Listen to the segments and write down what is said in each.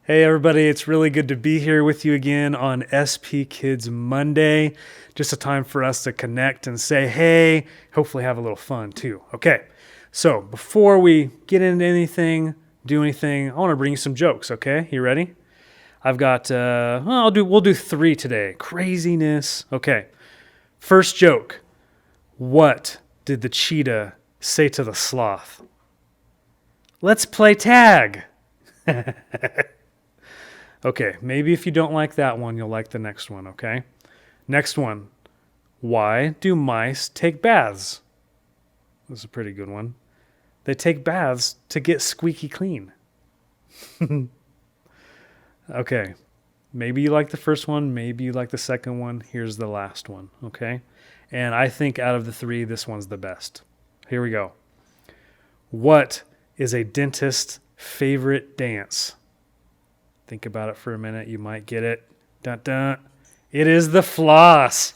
Hey, everybody, it's really good to be here with you again on SP Kids Monday. Just a time for us to connect and say, hey, hopefully have a little fun too. Okay, so before we get into anything, do anything, I want to bring you some jokes, okay? You ready? I've got, we'll do three today. Craziness. Okay, first joke. What did the cheetah say to the sloth? Let's play tag. Okay, maybe if you don't like that one, you'll like the next one, okay? Next one. Why do mice take baths? This is a pretty good one. They take baths to get squeaky clean. Okay, maybe you like the first one, maybe you like the second one. Here's the last one, okay? And I think out of the three, this one's the best. Here we go. What is a dentist's favorite dance? Think about it for a minute. You might get it. Dun, dun. It is the floss.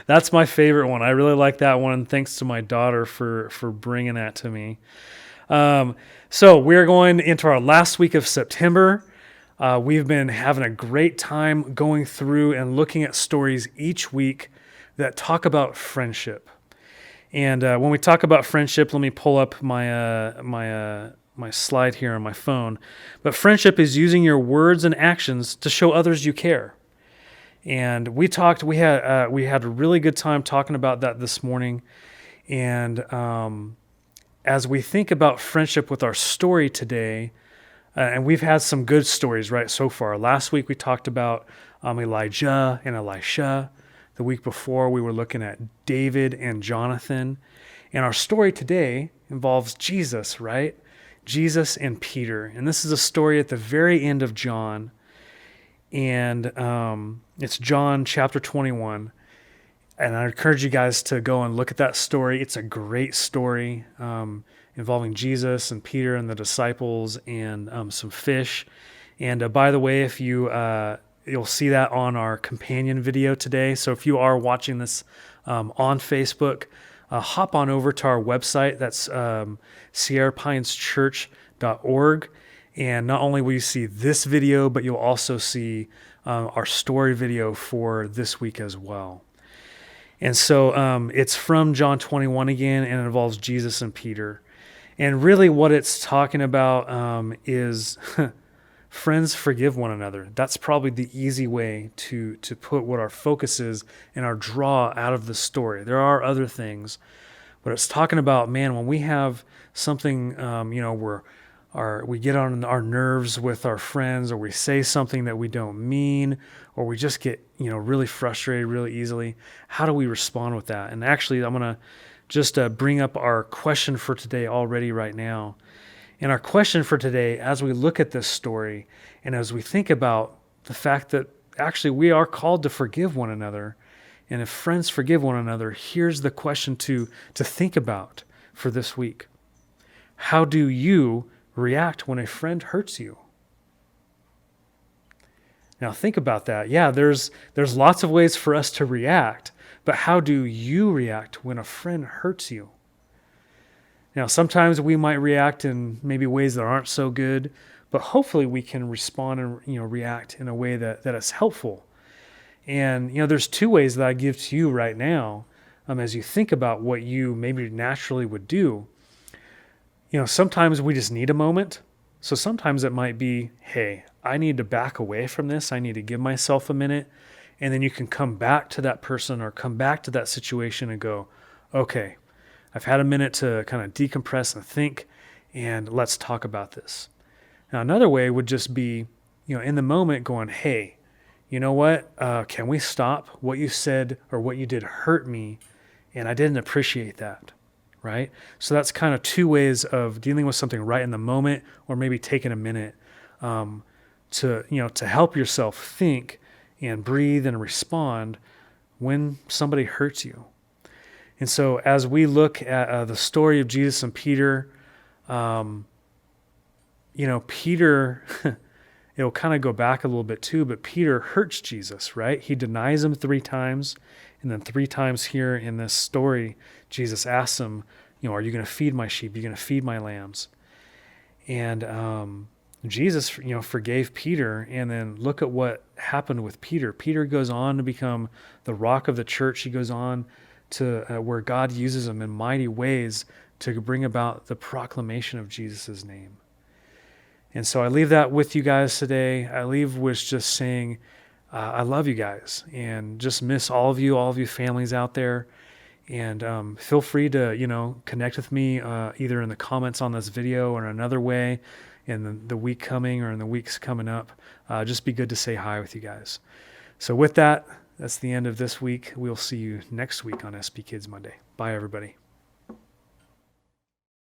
That's my favorite one. I really like that one. Thanks to my daughter for bringing that to me. So we're going into our last week of September. We've been having a great time going through and looking at stories each week that talk about friendship. And when we talk about friendship, let me pull up my slide here on my phone. But friendship is using your words and actions to show others you care. And we had a really good time talking about that this morning. And as we think about friendship with our story today, and we've had some good stories right so far. Last week we talked about Elijah and Elisha. The week before we were looking at David and Jonathan. And our story today involves Jesus, right? Jesus and Peter. And this is a story at the very end of John. And it's John chapter 21. And I encourage you guys to go and look at that story. It's a great story involving Jesus and Peter and the disciples and some fish. And by the way, if you'll see that on our companion video today. So if you are watching this on Facebook, hop on over to our website. That's sierrapineschurch.org. And not only will you see this video, but you'll also see our story video for this week as well. And so it's from John 21 again, and it involves Jesus and Peter. And really what it's talking about is friends forgive one another. That's probably the easy way to put what our focus is and our draw out of the story. There are other things, but it's talking about, man, when we have something, we get on our nerves with our friends, or we say something that we don't mean, or we just get, really frustrated really easily. How do we respond with that? And actually, I'm going to just bring up our question for today already right now. And our question for today, as we look at this story and as we think about the fact that actually we are called to forgive one another, and if friends forgive one another, here's the question to think about for this week. How do you react when a friend hurts you? Now think about that. Yeah, there's lots of ways for us to react, but how do you react when a friend hurts you? Now, sometimes we might react in maybe ways that aren't so good, but hopefully we can respond and react in a way that is helpful. And there's two ways that I give to you right now, as you think about what you maybe naturally would do. Sometimes we just need a moment. So sometimes it might be, hey, I need to back away from this. I need to give myself a minute. And then you can come back to that person or come back to that situation and go, okay, I've had a minute to kind of decompress and think, and let's talk about this. Now, another way would just be, in the moment going, hey, you know what? Can we stop? What you said or what you did hurt me, and I didn't appreciate that, right? So that's kind of two ways of dealing with something right in the moment, or maybe taking a minute to help yourself think and breathe and respond when somebody hurts you. And so as we look at the story of Jesus and Peter, Peter, it'll kind of go back a little bit too, but Peter hurts Jesus, right? He denies him 3 times. And then 3 times here in this story, Jesus asks him, are you going to feed my sheep? Are you going to feed my lambs? And Jesus, forgave Peter, and then look at what happened with Peter. Peter goes on to become the rock of the church. He goes on to where God uses him in mighty ways to bring about the proclamation of Jesus' name. And so I leave that with you guys today. I leave with just saying, I love you guys, and just miss all of you families out there. And feel free to, connect with me either in the comments on this video or another way in the week coming or in the weeks coming up. Just be good to say hi with you guys. So with that, that's the end of this week. We'll see you next week on SB Kids Monday. Bye, everybody.